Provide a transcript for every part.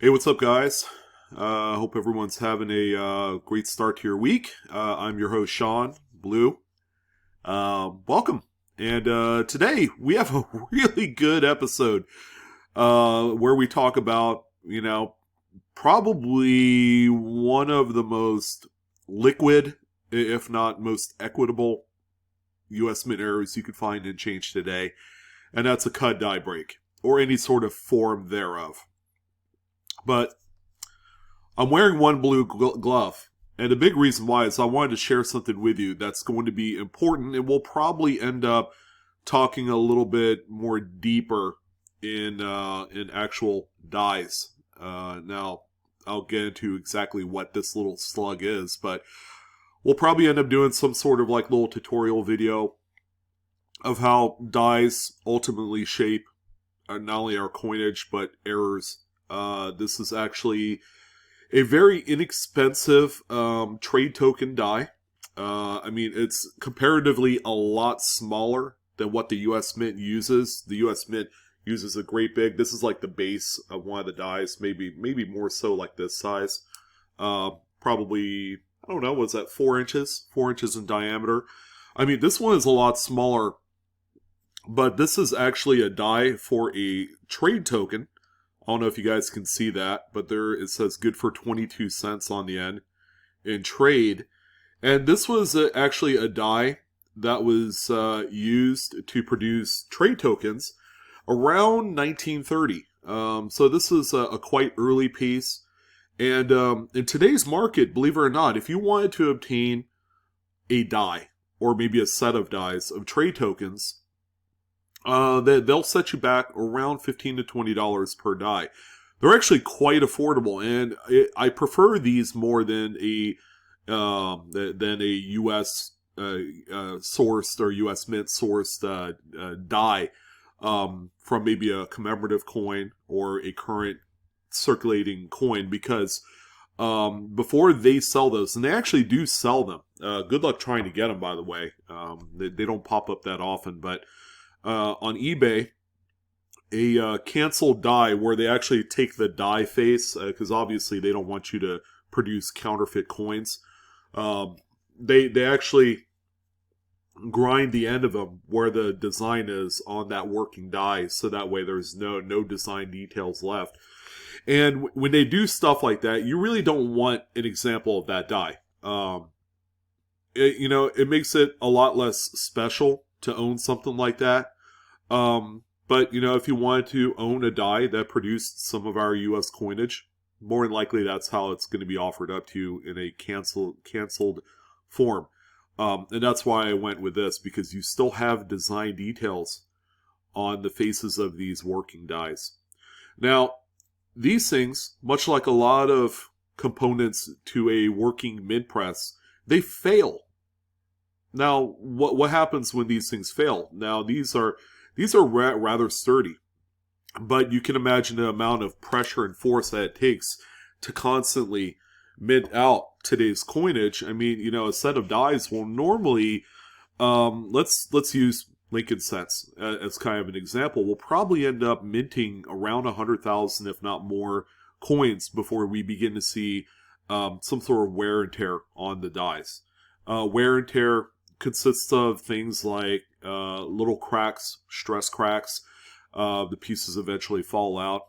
Hey, what's up, guys? Hope everyone's having a great start to your week. I'm your host, Sean Blue. Welcome. And today we have a really good episode where we talk about, probably one of the most liquid, if not most equitable, U.S. mint errors you could find in change today, and that's a CUD die break, or any sort of form thereof. But I'm wearing one blue glove, and the big reason why is I wanted to share something with you that's going to be important, and we'll probably end up talking a little bit more deeper in actual dies. Now, I'll get into exactly what this little slug is, but we'll probably end up doing some sort of like little tutorial video of how dies ultimately shape not only our coinage, but errors. This is actually a very inexpensive trade token die. It's comparatively a lot smaller than what the U.S. Mint uses. The U.S. Mint uses a great big. This is like the base of one of the dies, maybe more so like this size. Probably, I don't know, what's that, 4 inches? 4 inches in diameter. I mean, this one is a lot smaller, but this is actually a die for a trade token. I don't know if you guys can see that, but there it says good for 22 cents on the end in trade. And this was actually a die that was used to produce trade tokens around 1930. So this is a quite early piece. And in today's market, believe it or not, if you wanted to obtain a die, or maybe a set of dies of trade tokens, they'll set you back around $15 to $20 per die. They're actually quite affordable, and I prefer these more than a U.S. Sourced or U.S. Mint sourced die from maybe a commemorative coin or a current circulating coin, because before they sell those, and they actually do sell them. Good luck trying to get them, by the way. They don't pop up that often, but on eBay, a canceled die where they actually take the die face, because obviously they don't want you to produce counterfeit coins. They actually grind the end of them where the design is on that working die, so that way there's no design details left. And when they do stuff like that, you really don't want an example of that die. It makes it a lot less special to own something like that. But if you wanted to own a die that produced some of our U.S. coinage, more than likely that's how it's going to be offered up to you in a canceled form. And that's why I went with this, because you still have design details on the faces of these working dies. Now, these things, much like a lot of components to a working mint press, they fail. Now, what happens when these things fail? Now, these are rather sturdy, but you can imagine the amount of pressure and force that it takes to constantly mint out today's coinage. I mean, a set of dies will normally, let's use Lincoln cents as kind of an example. We'll probably end up minting around 100,000, if not more, coins before we begin to see some sort of wear and tear on the dies. Wear and tear consists of things like little cracks, stress cracks. The pieces eventually fall out,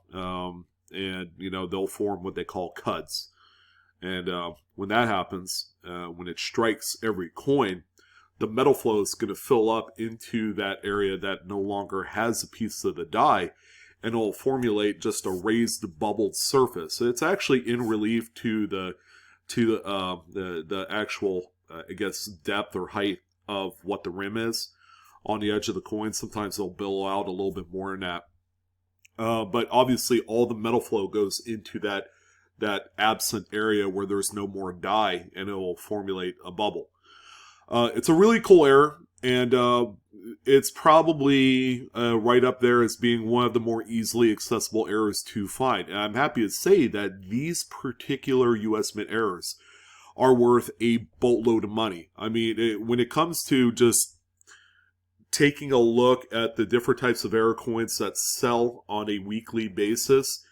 and they'll form what they call cuds. And when that happens, when it strikes every coin, the metal flow is going to fill up into that area that no longer has a piece of the die, and it'll formulate just a raised bubbled surface. It's actually in relief to the actual depth or height of what the rim is on the edge of the coin. Sometimes they'll billow out a little bit more than that. But obviously all the metal flow goes into that absent area where there's no more die, and it will formulate a bubble. It's a really cool error, and it's probably right up there as being one of the more easily accessible errors to find. And I'm happy to say that these particular US Mint errors are worth a boatload of money. I mean, when it comes to just taking a look at the different types of error coins that sell on a weekly basis,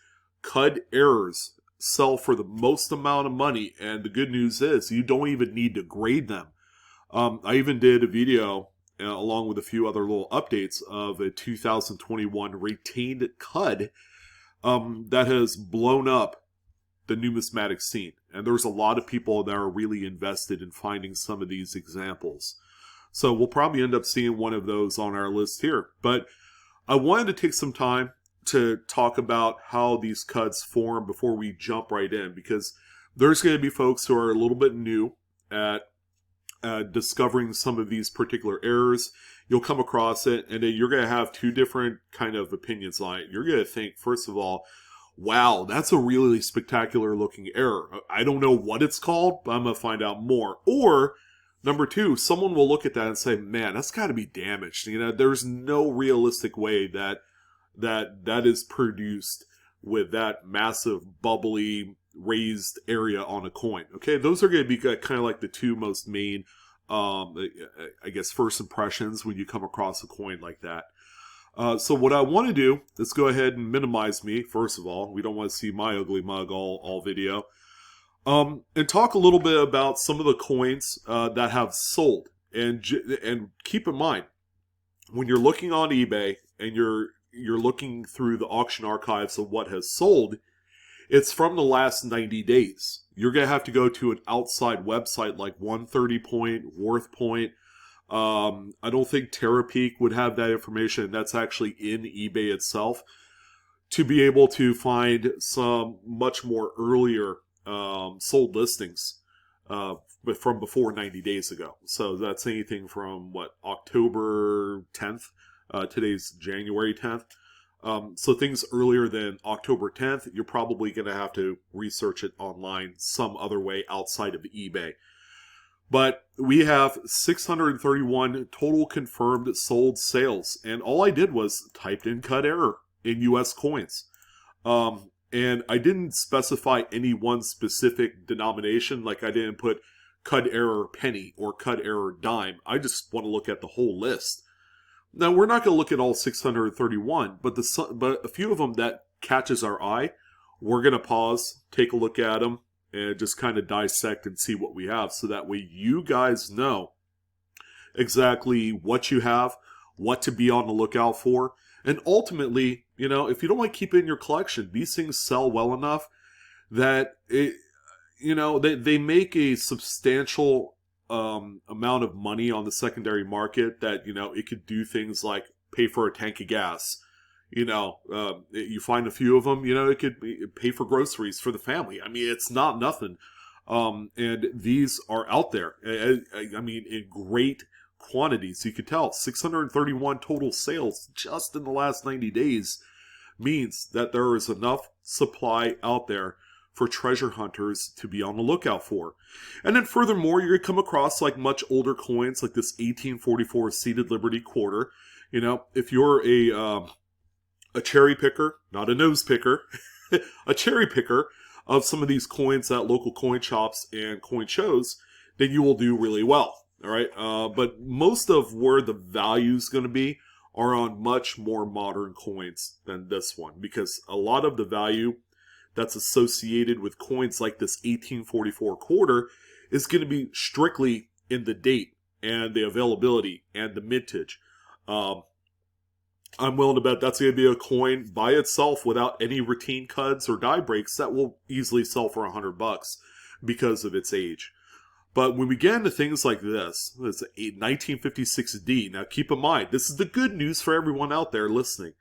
CUD errors sell for the most amount of money, and the good news is you don't even need to grade them. I even did a video along with a few other little updates of a 2021 retained CUD that has blown up the numismatic scene. And there's a lot of people that are really invested in finding some of these examples. So we'll probably end up seeing one of those on our list here. But I wanted to take some time to talk about how these CUDs form before we jump right in, because there's going to be folks who are a little bit new at discovering some of these particular errors. You'll come across it, and then you're going to have two different kind of opinions on it. You're going to think, first of all, wow, that's a really spectacular looking error. I don't know what it's called, but I'm going to find out more. Or number two, someone will look at that and say, man, that's got to be damaged. You know, there's no realistic way that is produced with that massive, bubbly, raised area on a coin. Okay, those are going to be kind of like the two most main, I guess, first impressions when you come across a coin like that. So what I want to do, let's go ahead and minimize me, first of all. We don't want to see my ugly mug all video. And talk a little bit about some of the coins that have sold. And keep in mind, when you're looking on eBay and you're looking through the auction archives of what has sold, it's from the last 90 days. You're going to have to go to an outside website like 130 Point, Worth Point. I don't think TerraPeak would have that information. That's actually in eBay itself, to be able to find some much more earlier sold listings from before 90 days ago. So that's anything from, October 10th? Today's January 10th. So things earlier than October 10th, you're probably going to have to research it online some other way outside of eBay. But we have 631 total confirmed sold sales. And all I did was typed in CUD error in US coins. And I didn't specify any one specific denomination. Like I didn't put CUD error penny or CUD error dime. I just want to look at the whole list. Now, we're not going to look at all 631, but a few of them that catches our eye, we're going to pause, take a look at them, and just kind of dissect and see what we have, so that way you guys know exactly what you have, what to be on the lookout for, and ultimately, you know, if you don't like keeping in your collection, these things sell well enough that they make a substantial amount of money on the secondary market that, you know, it could do things like pay for a tank of gas. You know, you find a few of them, you know, it could pay for groceries for the family. I mean, it's not nothing. And these are out there. I mean, in great quantities. You could tell 631 total sales just in the last 90 days means that there is enough supply out there for treasure hunters to be on the lookout for. And then furthermore, you're going to come across like much older coins like this 1844 Seated Liberty quarter. You know, if you're a cherry picker, not a nose picker, a cherry picker of some of these coins at local coin shops and coin shows, then you will do really well. All right. But most of where the value is going to be are on much more modern coins than this one, because a lot of the value that's associated with coins like this 1844 quarter is going to be strictly in the date and the availability and the mintage. I'm willing to bet that's going to be a coin by itself without any routine cuds or die breaks that will easily sell for $100 because of its age. But when we get into things like this, it's a 1956D. Now keep in mind, this is the good news for everyone out there listening.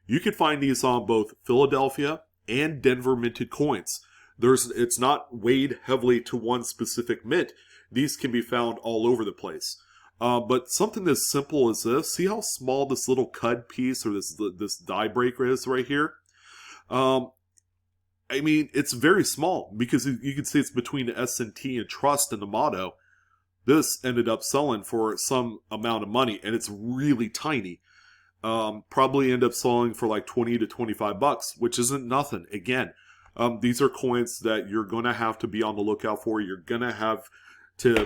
You can find these on both Philadelphia and Denver minted coins. It's not weighed heavily to one specific mint. These can be found all over the place. But something as simple as this, see how small this little CUD piece or this die breaker is right here? I mean, it's very small because you can see it's between the S&T and Trust and the motto. This ended up selling for some amount of money, and it's really tiny. Probably end up selling for like $20 to $25, which isn't nothing. Again, these are coins that you're going to have to be on the lookout for. You're going to have to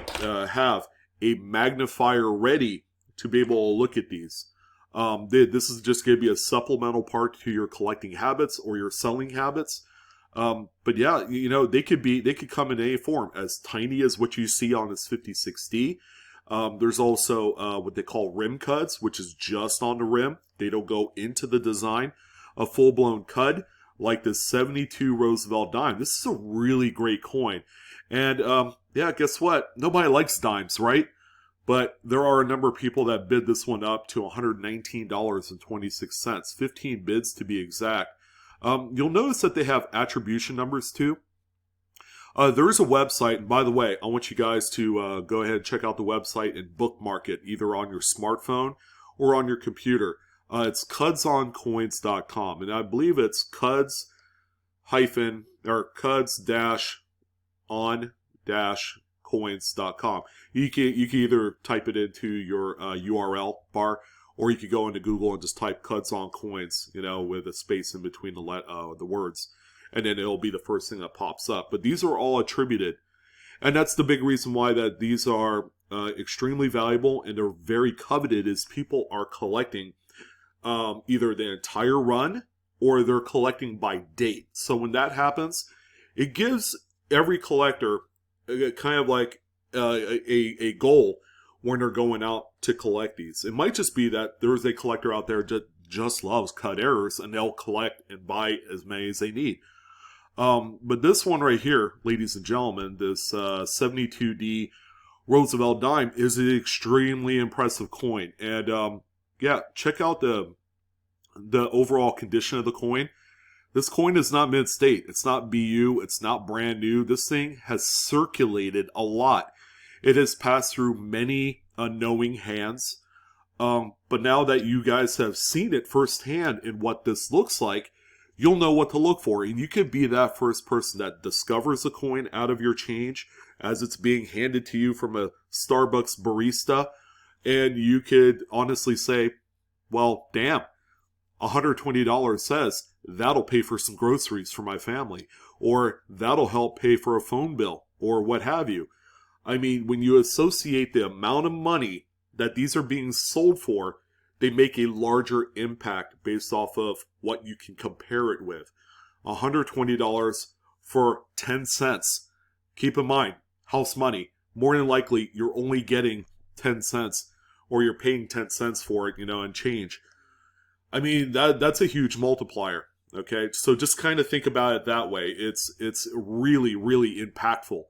have a magnifier ready to be able to look at these. This is just going to be a supplemental part to your collecting habits or your selling habits. But yeah, they could come in any form, as tiny as what you see on this 56D. There's also what they call rim cuds, which is just on the rim. They don't go into the design. A full-blown cud, like this 72 Roosevelt dime. This is a really great coin. And yeah, guess what? Nobody likes dimes, right? But there are a number of people that bid this one up to $119.26. 15 bids to be exact. You'll notice that they have attribution numbers too. There is a website, and by the way, I want you guys to go ahead and check out the website and bookmark it, either on your smartphone or on your computer. It's cudsoncoins.com, and I believe it's cuds-on-coins.com. You can either type it into your URL bar, or you could go into Google and just type cuds on coins, with a space in between the words, and then it'll be the first thing that pops up. But these are all attributed, and that's the big reason why that these are extremely valuable and they're very coveted. Is people are collecting either the entire run or they're collecting by date. So when that happens, it gives every collector kind of like a goal when they're going out to collect these. It might just be that there's a collector out there that just loves cut errors, and they'll collect and buy as many as they need. But this one right here, ladies and gentlemen, this 72D Roosevelt dime is an extremely impressive coin. And yeah, check out the overall condition of the coin. This coin is not mid-state. It's not BU. It's not brand new. This thing has circulated a lot. It has passed through many unknowing hands. But now that you guys have seen it firsthand in what this looks like, you'll know what to look for. And you could be that first person that discovers a coin out of your change as it's being handed to you from a Starbucks barista. And you could honestly say, well, damn, $120 says that'll pay for some groceries for my family, or that'll help pay for a phone bill, or what have you. I mean, when you associate the amount of money that these are being sold for, they make a larger impact based off of what you can compare it with. $120 for 10 cents. Keep in mind, house money. More than likely, you're only getting 10 cents, or you're paying 10 cents for it, and change. I mean, that's a huge multiplier, okay? So just kind of think about it that way. It's really, really impactful.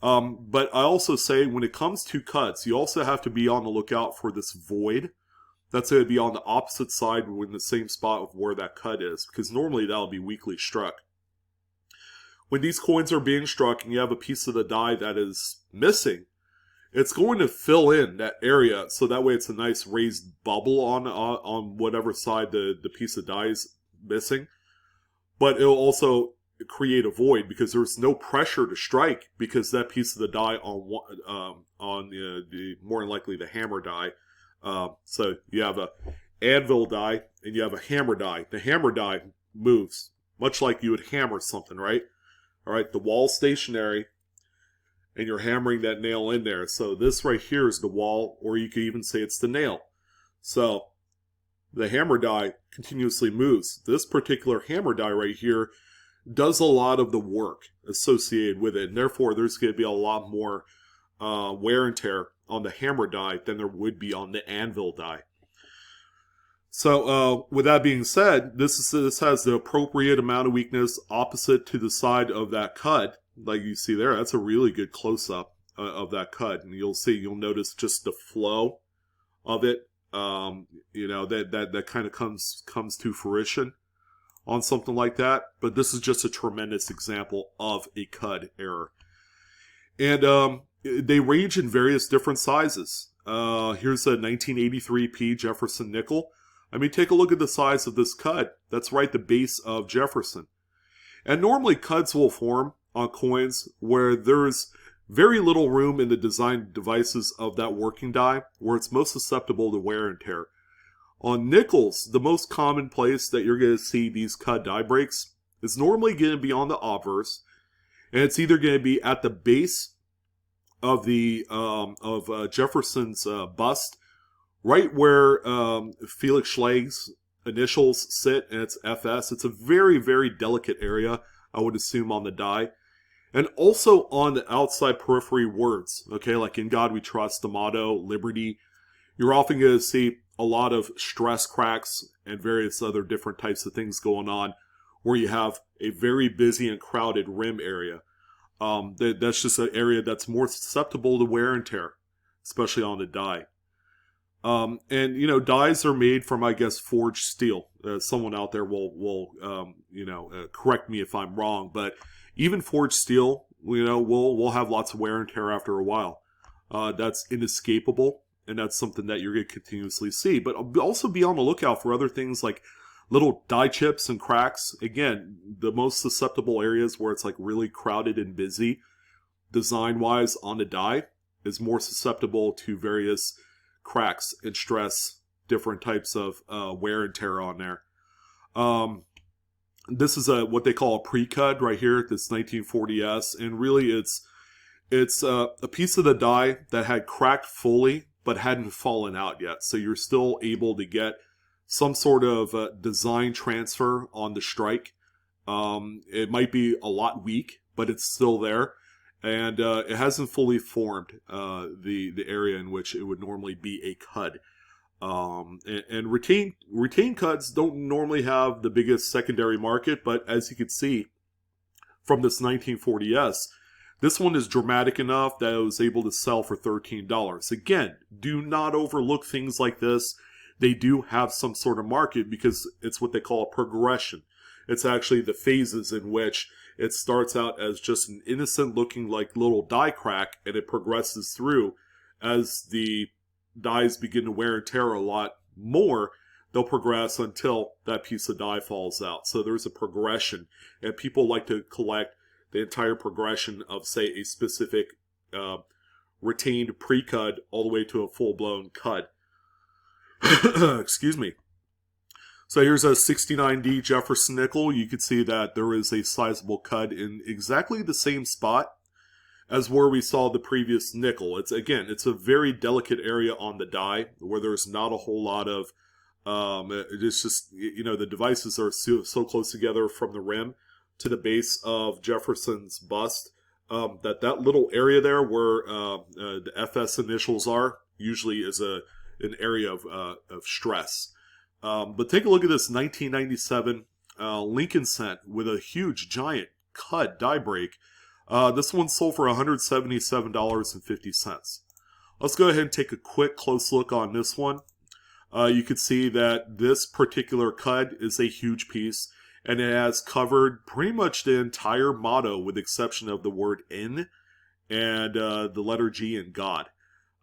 But I also say when it comes to cuts, you also have to be on the lookout for this void. That's going to be on the opposite side in the same spot of where that cut is, because normally that'll be weakly struck. When these coins are being struck and you have a piece of the die that is missing, it's going to fill in that area, so that way it's a nice raised bubble on whatever side the piece of die is missing. But it'll also create a void because there's no pressure to strike, because that piece of the die on the more than likely the hammer die. So you have a anvil die and you have a hammer die. The hammer die moves much like you would hammer something, right? All right, the wall's stationary, and you're hammering that nail in there. So this right here is the wall, or you could even say it's the nail. So the hammer die continuously moves. This particular hammer die right here does a lot of the work associated with it, and therefore there's going to be a lot more wear and tear on the hammer die than there would be on the anvil die. So with that being said, this has the appropriate amount of weakness opposite to the side of that cud. Like you see there, that's a really good close-up of that cud. And you'll notice just the flow of it, that kind of comes to fruition on something like that. But this is just a tremendous example of a cud error. And they range in various different sizes. Here's a 1983 P Jefferson nickel. I mean, take a look at the size of this cud. That's right, the base of Jefferson. And normally cuds will form on coins where there's very little room in the design devices of that working die, where it's most susceptible to wear and tear. On nickels, the most common place that you're going to see these cud die breaks is normally going to be on the obverse, and it's either going to be at the base of the Jefferson's bust, right where Felix Schlag's initials sit, and it's FS. It's a very, very delicate area, I would assume, on the die. And also on the outside periphery words, okay, like In God We Trust, the motto, liberty. You're often going to see a lot of stress cracks and various other different types of things going on where you have a very busy and crowded rim area. That's just an area that's more susceptible to wear and tear, especially on the die. And you know, dies are made from, I guess, forged steel. Someone out there will correct me if I'm wrong, but even forged steel, you know, will have lots of wear and tear after a while. That's inescapable, and that's something that you're going to continuously see. But also be on the lookout for other things like little die chips and cracks. Again, the most susceptible areas where it's like really crowded and busy, design-wise on the die, is more susceptible to various cracks and stress, different types of wear and tear on there. This is what they call a pre-CUD right here, this 1940S, and really it's a piece of the die that had cracked fully but hadn't fallen out yet. So you're still able to get some sort of design transfer on the strike. It might be a lot weak, but it's still there. And it hasn't fully formed the area in which it would normally be a CUD. And retained CUDs don't normally have the biggest secondary market, but as you can see from this 1940S, this one is dramatic enough that it was able to sell for $13. Again, do not overlook things like this. They do have some sort of market because it's what they call a progression. It's actually the phases in which it starts out as just an innocent looking like little die crack, and it progresses through as the dies begin to wear and tear a lot more. They'll progress until that piece of die falls out. So there's a progression, and people like to collect the entire progression of, say, a specific retained pre-CUD all the way to a full-blown CUD. Excuse me. So here's a 69D Jefferson nickel. You can see that there is a sizable CUD in exactly the same spot as where we saw the previous nickel. It's a very delicate area on the die where there's not a whole lot of, it's just, you know, the devices are so close together from the rim to the base of Jefferson's bust that little area there where the FS initials are usually is an area of stress. But take a look at this 1997 Lincoln cent with a huge, giant CUD die break. This one sold for $177.50. Let's go ahead and take a quick close look on this one. You can see that this particular CUD is a huge piece, and it has covered pretty much the entire motto with the exception of the word in and the letter G in God.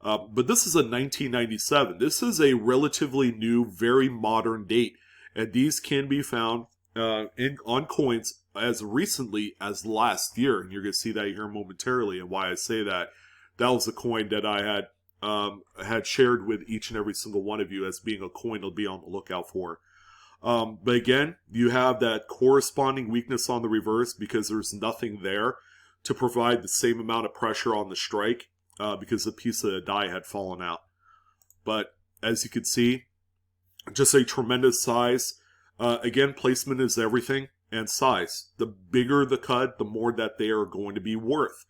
But this is a 1997. This is a relatively new, very modern date, and these can be found on coins as recently as last year, and you're going to see that here momentarily. And why I say that was a coin that I had shared with each and every single one of you as being a coin to be on the lookout for. But again, you have that corresponding weakness on the reverse because there's nothing there to provide the same amount of pressure on the strike. Because the piece of the die had fallen out. But as you can see, just a tremendous size. Again, placement is everything, and size. The bigger the CUD, the more that they are going to be worth.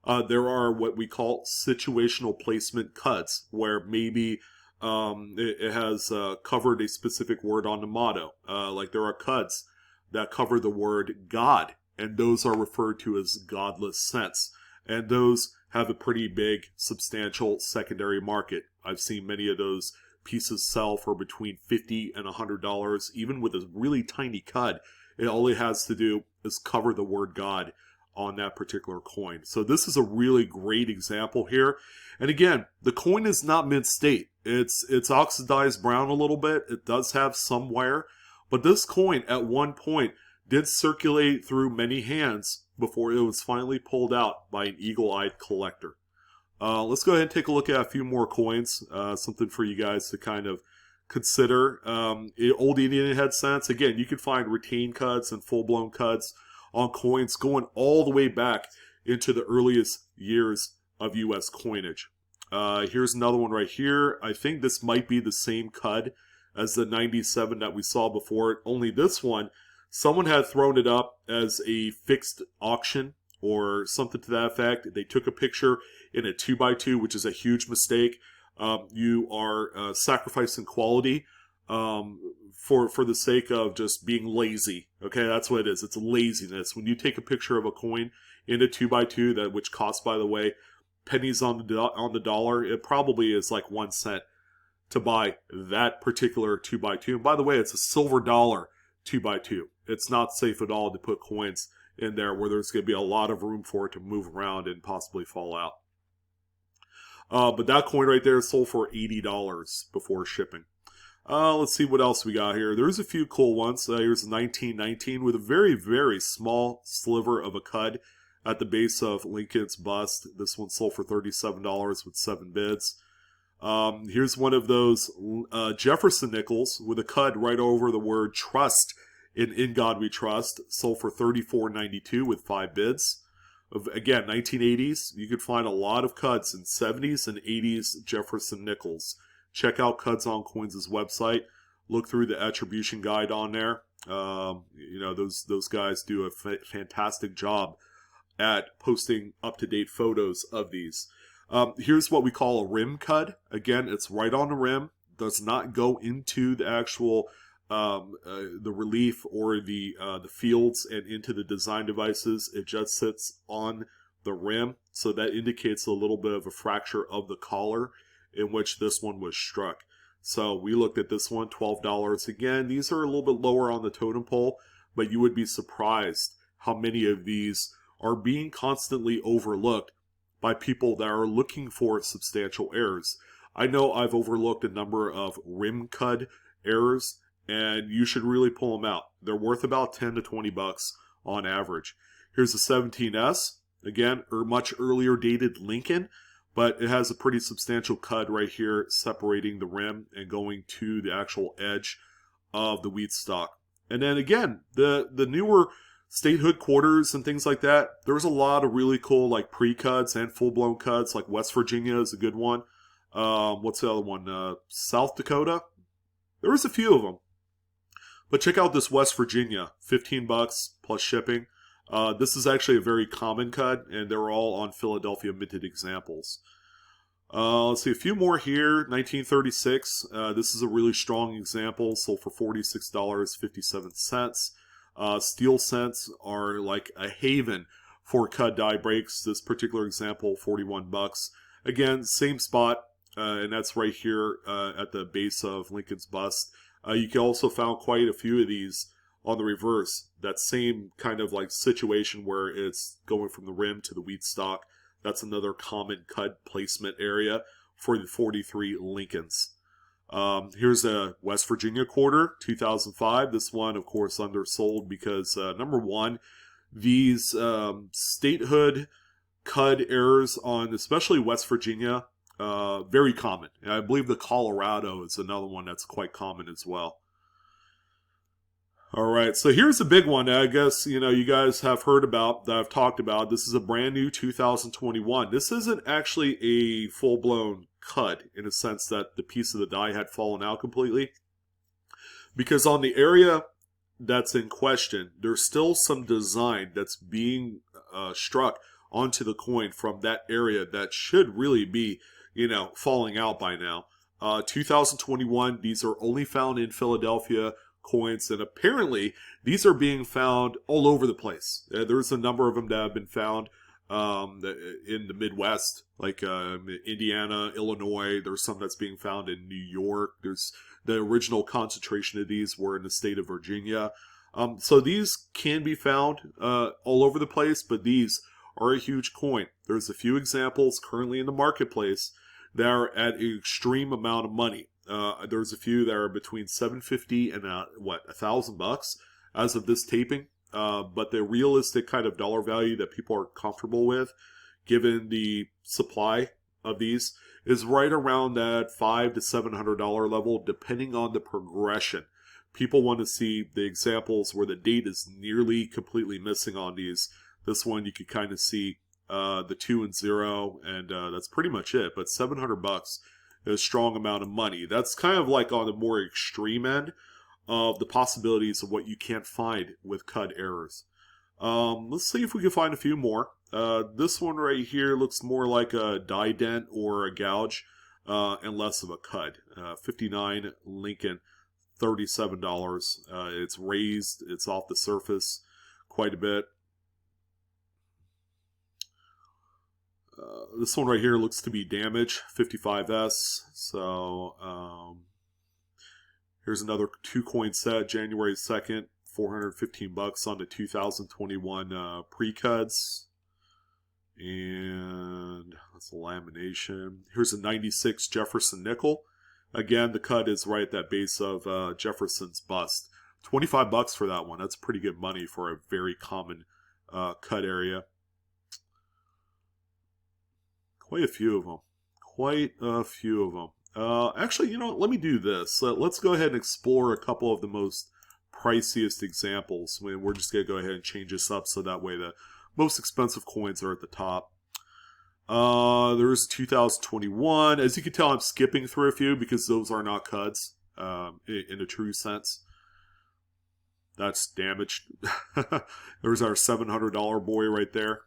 There are what we call situational placement CUDs, where maybe it has covered a specific word on the motto. Like there are CUDs that cover the word God, and those are referred to as godless cents. And those have a pretty big, substantial secondary market. I've seen many of those pieces sell for between $50 and $100, even with a really tiny CUD. All it has to do is cover the word God on that particular coin. So this is a really great example here. And again, the coin is not mint state. It's oxidized brown a little bit. It does have some wear. But this coin, at one point, did circulate through many hands before it was finally pulled out by an eagle-eyed collector. Let's go ahead and take a look at a few more coins, something for you guys to kind of consider. Old Indian head cents, again, you can find retained CUDs and full-blown CUDs on coins going all the way back into the earliest years of U.S. coinage. Here's another one right here. I think this might be the same CUD as the 97 that we saw before. Only this one, someone had thrown it up as a fixed auction or something to that effect. They took a picture in a 2x2, which is a huge mistake. You are sacrificing quality for the sake of just being lazy. Okay, that's what it is. It's laziness. When you take a picture of a coin in a 2x2, that which costs, by the way, pennies on the dollar, it probably is like 1 cent to buy that particular 2x2. And by the way, it's a silver dollar 2x2. It's not safe at all to put coins in there where there's going to be a lot of room for it to move around and possibly fall out. But that coin right there sold for $80 before shipping. Let's see what else we got here. There's a few cool ones. Here's 1919 with a very, very small sliver of a CUD at the base of Lincoln's bust. This one sold for $37 with 7 bids. Here's one of those Jefferson nickels with a CUD right over the word trust in God We Trust. Sold for $34.92 with 5 bids. Again, 1980s. You could find a lot of CUDs in 70s and 80s Jefferson nickels. Check out Cuds on Coins' website. Look through the attribution guide on there. You know, those guys do a fantastic job at posting up-to-date photos of these. Here's what we call a rim CUD. Again, it's right on the rim. Does not go into the actual the relief or the fields and into the design devices. It just sits on the rim. So that indicates a little bit of a fracture of the collar in which this one was struck. So we looked at this one, $12. Again, these are a little bit lower on the totem pole, but you would be surprised how many of these are being constantly overlooked by people that are looking for substantial errors. I know I've overlooked a number of rim CUD errors, and you should really pull them out. They're worth about 10 to 20 bucks on average. Here's the 17S, again, much earlier dated Lincoln, but it has a pretty substantial CUD right here separating the rim and going to the actual edge of the wheat stalk. And then again, the newer statehood quarters and things like that, there's a lot of really cool like pre-CUDs and full-blown CUDs, like West Virginia is a good one. What's the other one? South Dakota? There was a few of them. But check out this West Virginia, 15 bucks plus shipping. This is actually a very common CUD, and they're all on Philadelphia minted examples. Let's see, a few more here. 1936. This is a really strong example, sold for $46.57. Steel cents are like a haven for CUD die breaks. This particular example, 41 bucks. Again, same spot, and that's right here at the base of Lincoln's bust. You can also find quite a few of these on the reverse. That same kind of like situation where it's going from the rim to the wheat stalk. That's another common CUD placement area for the 43 Lincolns. Here's a West Virginia quarter, 2005. This one, of course, undersold because, number one, these statehood CUD errors on especially West Virginia, very common. And I believe the Colorado is another one that's quite common as well. All right, so here's a big one I guess, you know, you guys have heard about, that I've talked about. This is a brand new 2021. This isn't actually a full-blown CUD in a sense that the piece of the die had fallen out completely. Because on the area that's in question, there's still some design that's being struck onto the coin from that area that should really be, you know, falling out by now. 2021, these are only found in Philadelphia coins, and apparently these are being found all over the place. There's a number of them that have been found in the Midwest, like Indiana, Illinois. There's some that's being found in New York. There's the original concentration of these were in the state of Virginia. So these can be found all over the place, but these are a huge coin. There's a few examples currently in the marketplace that are at an extreme amount of money. There's a few that are between $750 and $1,000 as of this taping. But the realistic kind of dollar value that people are comfortable with, given the supply of these, is right around that $500 to $700 level, depending on the progression. People want to see the examples where the date is nearly completely missing on these. This one you could kind of see the 2 and 0, and that's pretty much it. But $700 is a strong amount of money. That's kind of like on the more extreme end of the possibilities of what you can't find with CUD errors. Let's see if we can find a few more. This one right here looks more like a die dent or a gouge, and less of a CUD. 59 Lincoln, $37. It's raised, it's off the surface quite a bit. This one right here looks to be damaged, 55S. So here's another 2-coin set, January 2nd, $415 on the 2021 pre-cuds. And that's a lamination. Here's a 96 Jefferson nickel. Again, the CUD is right at that base of Jefferson's bust. $25 for that one. That's pretty good money for a very common CUD area. Quite a few of them. Quite a few of them. Actually, you know, let me do this. Let's go ahead and explore a couple of the most priciest examples. We're just going to go ahead and change this up so that way the most expensive coins are at the top. There's 2021. As you can tell, I'm skipping through a few because those are not CUDs in a true sense. That's damaged. There's our $700 boy right there.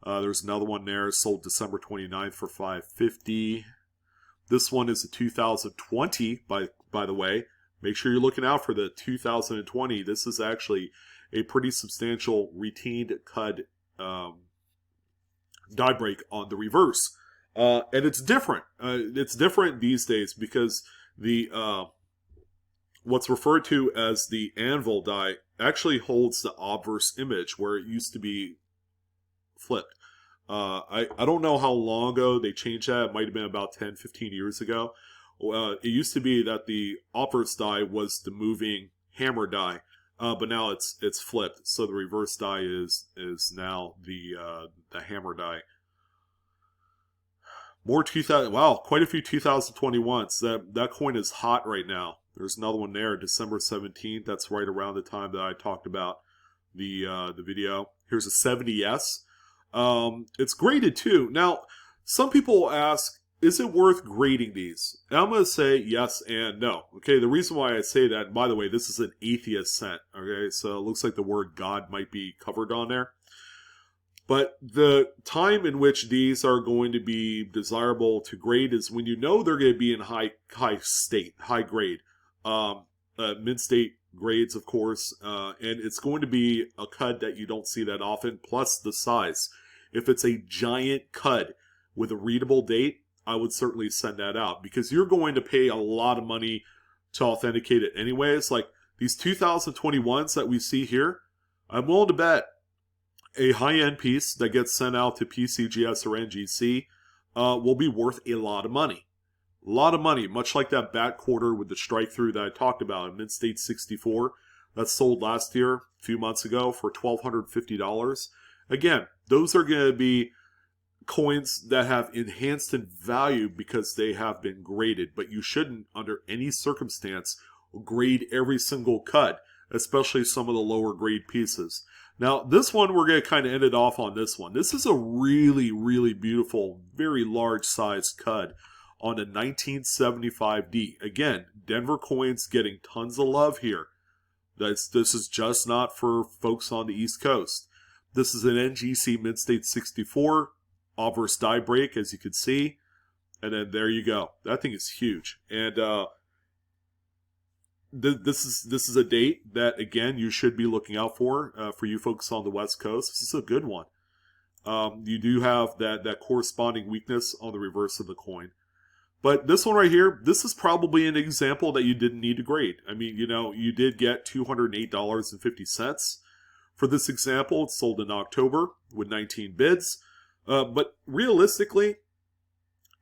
There's another one there, sold December 29th for $550. This one is a 2020, by the way. Make sure you're looking out for the 2020. This is actually a pretty substantial retained CUD die break on the reverse. And it's different. It's different these days because the what's referred to as the anvil die actually holds the obverse image where it used to be flipped. I don't know how long ago they changed that. It might have been about 10, 15 years ago. It used to be that the obverse die was the moving hammer die, but now it's flipped. So the reverse die is now the hammer die. More 2000. Wow, quite a few 2021s. That coin is hot right now. There's another one there, December 17th. That's right around the time that I talked about the video. Here's a 70S. It's graded too. Now, some people ask, is it worth grading these? And I'm going to say yes and no. Okay, the reason why I say that, and by the way, this is an atheist cent. Okay, so it looks like the word God might be covered on there. But the time in which these are going to be desirable to grade is when you know they're going to be in high grade. Mint state grades, of course, and it's going to be a CUD that you don't see that often, plus the size. If it's a giant CUD with a readable date, I would certainly send that out because you're going to pay a lot of money to authenticate it anyways. Like these 2021s that we see here, I'm willing to bet a high-end piece that gets sent out to PCGS or NGC will be worth a lot of money. A lot of money, much like that bat quarter with the strike through that I talked about in Mint State 64 that sold last year, a few months ago, for $1,250. Again, those are going to be coins that have enhanced in value because they have been graded, but you shouldn't, under any circumstance, grade every single CUD, especially some of the lower grade pieces. Now, this one, we're going to kind of end it off on this one. This is a really, really beautiful, very large size CUD on a 1975D. Again, Denver coins getting tons of love here. This is just not for folks on the East Coast. This is an NGC Mint State 64 obverse die break, as you can see. And then there you go. That thing is huge. And this is a date that, again, you should be looking out for you folks on the West Coast. This is a good one. You do have that corresponding weakness on the reverse of the coin. But this one right here, this is probably an example that you didn't need to grade. I mean, you know, you did get $208.50 for this example. It's sold in October with 19 bids. But realistically,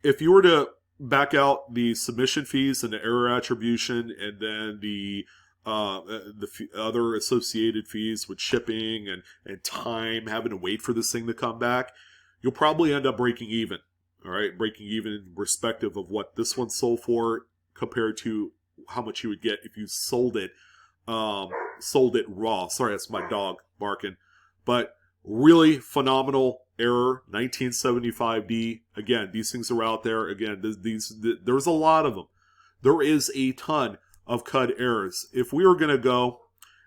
if you were to back out the submission fees and the error attribution and then the other associated fees with shipping and time, having to wait for this thing to come back, you'll probably end up breaking even. All right, breaking even in respective of what this one sold for compared to how much you would get if you sold it raw. Sorry, that's my dog barking. But Really phenomenal error, 1975D. Again, these things are out there. Again, there's a lot of them. There is a ton of CUD errors. If we were going to go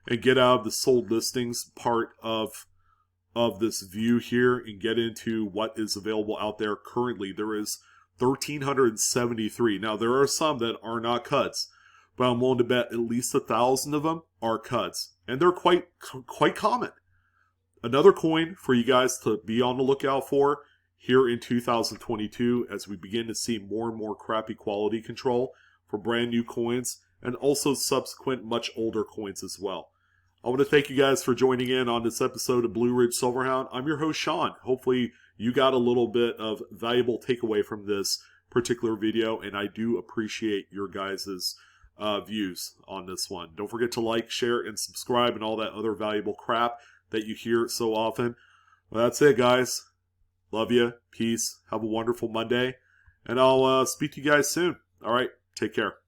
and get out of the sold listings part of this view here and get into what is available out there currently, there is 1,373. Now, there are some that are not CUDs, but I'm willing to bet at least 1,000 of them are CUDs, and they're quite common. Another coin for you guys to be on the lookout for here in 2022 as we begin to see more and more crappy quality control for brand new coins and also subsequent much older coins as well. I want to thank you guys for joining in on this episode of Blue Ridge Silverhound. I'm your host, Sean. Hopefully you got a little bit of valuable takeaway from this particular video, and I do appreciate your guys' views on this one. Don't forget to like, share, and subscribe and all that other valuable crap that you hear so often. Well, that's it, guys. Love you. Peace. Have a wonderful Monday. And I'll speak to you guys soon. All right. Take care.